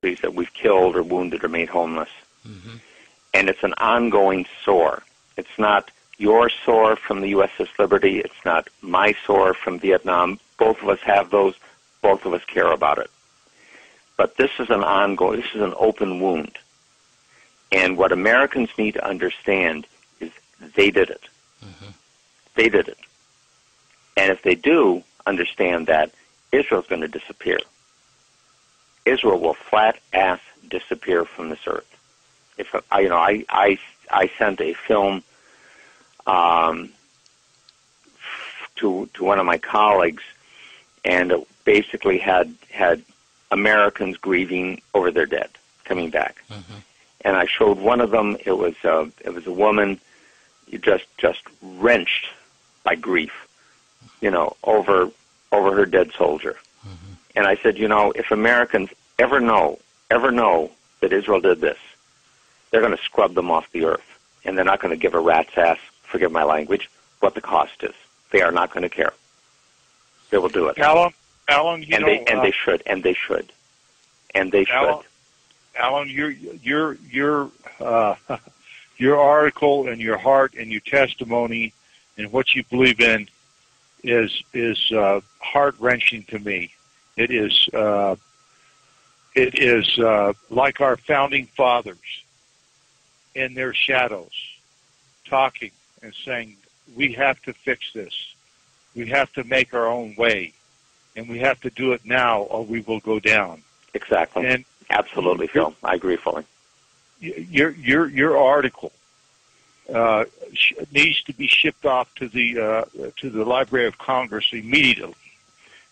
that we've killed or wounded or made homeless. Mm-hmm. And it's an ongoing sore. It's not your sore from the USS Liberty. It's not my sore from Vietnam. Both of us have those. Both of us care about it. But this is an ongoing, this is an open wound. And what Americans need to understand is they did it. Mm-hmm. They did it. And if they do understand that, Israel's going to disappear. Israel will flat-ass disappear from this earth. If I sent a film to one of my colleagues, and it basically had Americans grieving over their dead coming back. Mm-hmm. And I showed one of them. It was a woman just wrenched by grief, over her dead soldier. Mm-hmm. And I said, if Americans ever know that Israel did this, they're going to scrub them off the earth, and they're not going to give a rat's ass, forgive my language, what the cost is. They are not going to care. They will do it. Alan, they should. Alan, your article and your heart and your testimony and what you believe in is heart-wrenching to me. It is like our founding fathers in their shadows talking and saying, we have to fix this. We have to make our own way. And we have to do it now or we will go down. Exactly. And absolutely, Phil. I agree fully. Your article needs to be shipped off to the Library of Congress immediately.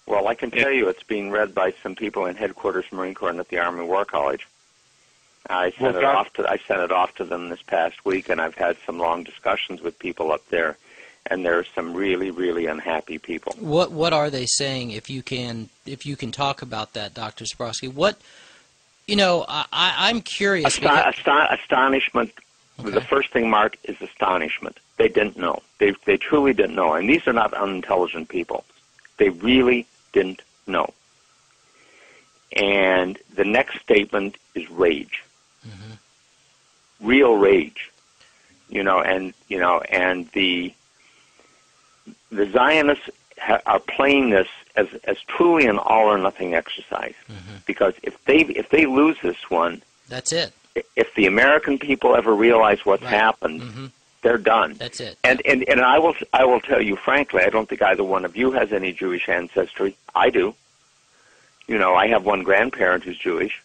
Well, I can tell you it's being read by some people in headquarters Marine Corps and at the Army War College. I sent it off to them this past week, and I've had some long discussions with people up there, and there are some really, really unhappy people. What are they saying? If you can talk about that, Dr. Sabrosky, I'm curious. Astonishment. Okay. The first thing, Mark, is astonishment. They didn't know. They truly didn't know, and these are not unintelligent people. They really didn't know. And the next statement is rage, mm-hmm. Real rage, and the Zionists are playing this as truly an all or nothing exercise, mm-hmm. because if they lose this one, that's it. If the American people ever realize what's happened, mm-hmm. they're done. That's it. And I will tell you frankly, I don't think either one of you has any Jewish ancestry. I do. I have one grandparent who's Jewish.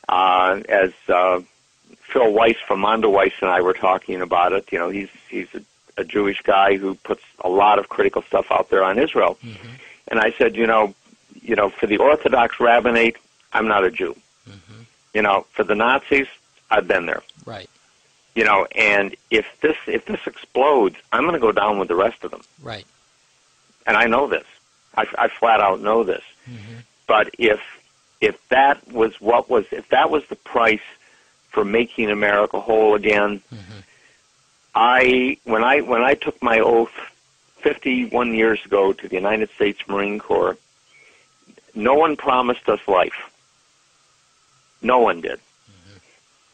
As Phil Weiss from Mondo Weiss and I were talking about it, he's a Jewish guy who puts a lot of critical stuff out there on Israel. Mm-hmm. And I said, for the Orthodox rabbinate, I'm not a Jew. Mm-hmm. For the Nazis, I've been there. Right. And if this explodes, I'm going to go down with the rest of them. Right. And I know this. I flat out know this. Mm-hmm. But if that was the price for making America whole again, mm-hmm. When I took my oath 51 years ago to the United States Marine Corps, no one promised us life. No one did. Mm-hmm.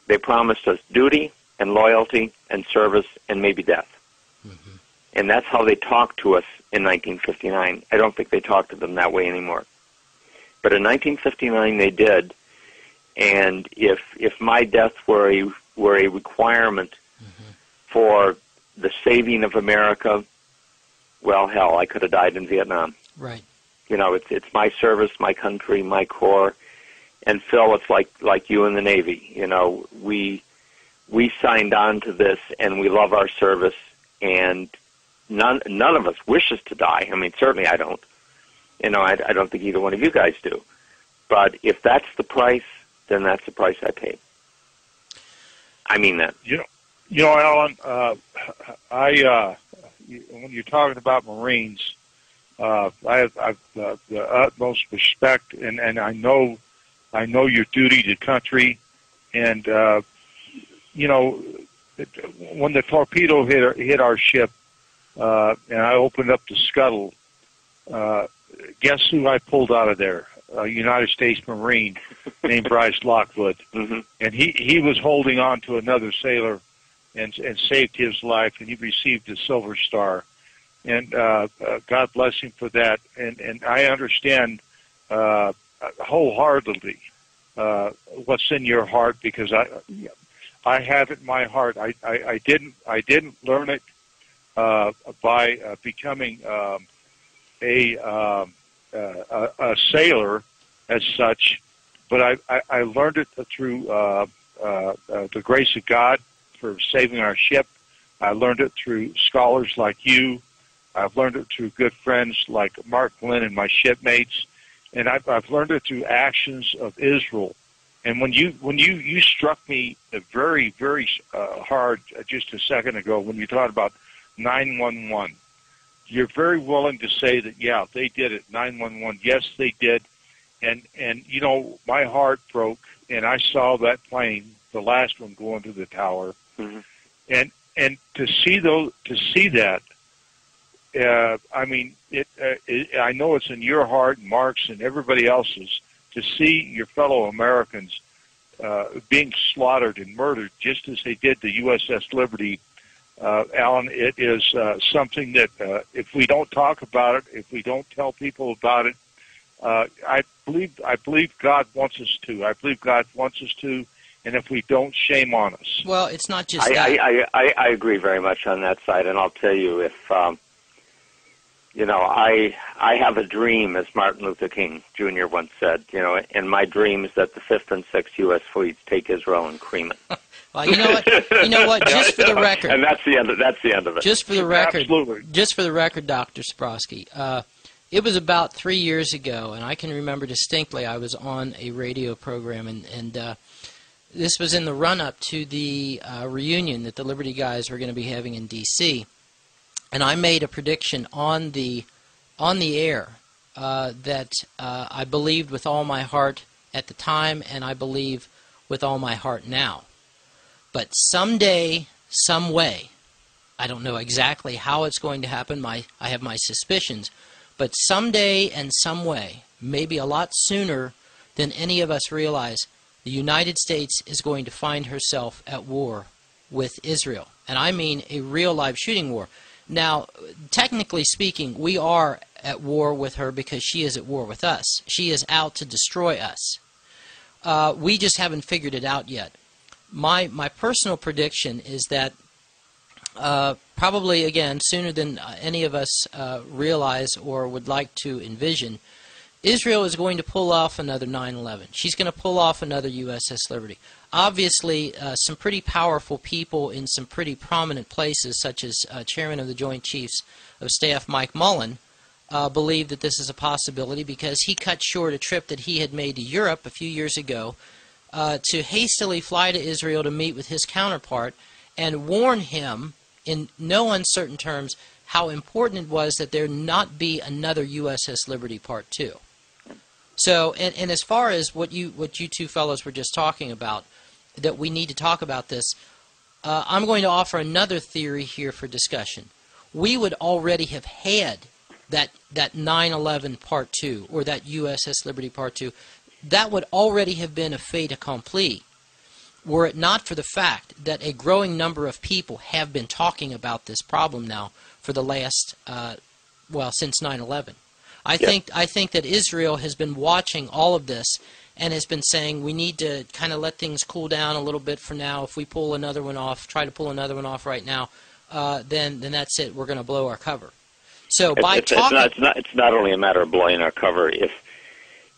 They promised us duty and loyalty and service and maybe death. Mm-hmm. And that's how they talked to us in 1959. I don't think they talk to them that way anymore. But in 1959 they did, and if my death were a requirement mm-hmm. for the saving of America, well, hell, I could have died in Vietnam. Right. It's my service, my country, my Corps, and Phil, it's like you in the Navy. We signed on to this, and we love our service, and none of us wishes to die. I mean, certainly I don't. I don't think either one of you guys do. But if that's the price, then that's the price I paid. I mean that. Alan, when you're talking about Marines, I have the utmost respect, and I know your duty to country, and when the torpedo hit our ship, and I opened up the scuttle, guess who I pulled out of there? United States Marine named Bryce Lockwood, and he was holding on to another sailor and saved his life, and he received a Silver Star, and God bless him for that. And I understand wholeheartedly what's in your heart, because I have it in my heart. I didn't learn it by becoming a sailor as such, but I learned it through the grace of God for saving our ship. I learned it through scholars like you. I've learned it through good friends like Mark Glenn and my shipmates, and I've learned it through actions of Israel. And when you struck me very, very hard just a second ago when you talked about 911, you're very willing to say that, yeah, they did it, 911. Yes, they did. And you know, my heart broke, and I saw that plane, the last one, go into the tower. And to see that, I mean, I know it's in your heart, Mark's, and everybody else's, to see your fellow Americans being slaughtered and murdered just as they did the USS Liberty. Alan, it is something that if we don't talk about it, if we don't tell people about it, I believe God wants us to. I believe God wants us to, and if we don't, shame on us. Well, it's not just that. I agree very much on that side, and I'll tell you, if you know, I have a dream, as Martin Luther King Jr. once said. You know, and my dream is that the 5th and 6th U.S. fleets take Israel and cream it. Well, you know what? Just for the record, and that's the end of it. Just for the record, absolutely. Just for the record, Dr. Sabrosky, it was about 3 years ago, and I can remember distinctly. I was on a radio program, and this was in the run-up to the reunion that the Liberty guys were going to be having in D.C. And I made a prediction on the air that I believed with all my heart at the time, and I believe with all my heart now. But someday, some way, I don't know exactly how it's going to happen. I have my suspicions, but someday and some way, maybe a lot sooner than any of us realize, the United States is going to find herself at war with Israel, and I mean a real live shooting war. Now, technically speaking, we are at war with her because she is at war with us. She is out to destroy us. We just haven't figured it out yet. My personal prediction is that probably, again, sooner than any of us realize or would like to envision, Israel is going to pull off another 9/11. She's going to pull off another USS Liberty. Obviously, some pretty powerful people in some pretty prominent places, such as Chairman of the Joint Chiefs of Staff Mike Mullen, believe that this is a possibility because he cut short a trip that he had made to Europe a few years ago to hastily fly to Israel to meet with his counterpart and warn him in no uncertain terms how important it was that there not be another USS Liberty Part 2. So, and as far as what you two fellows were just talking about, that we need to talk about this, I'm going to offer another theory here for discussion. We would already have had that 9/11 Part 2 or that USS Liberty Part 2. That would already have been a fait accompli were it not for the fact that a growing number of people have been talking about this problem now for the last, since 9/11. I think that Israel has been watching all of this and has been saying we need to kind of let things cool down a little bit for now. If we pull another one off, try to pull another one off right now, then that's it. We're going to blow our cover. So it's not only a matter of blowing our cover.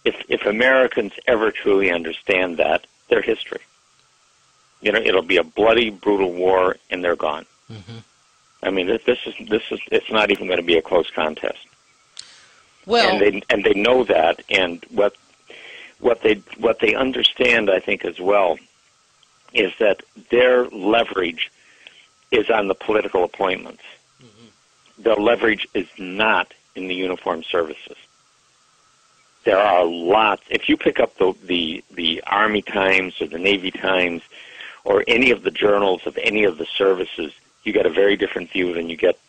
If Americans ever truly understand that, their history, you know, it'll be a bloody, brutal war, and they're gone. Mm-hmm. I mean, it's not even going to be a close contest. Well, and they know that, and what they understand, I think, as well, is that their leverage is on the political appointments. Mm-hmm. Their leverage is not in the uniformed services. There are lots. If you pick up the Army Times or the Navy Times or any of the journals of any of the services, you get a very different view than you get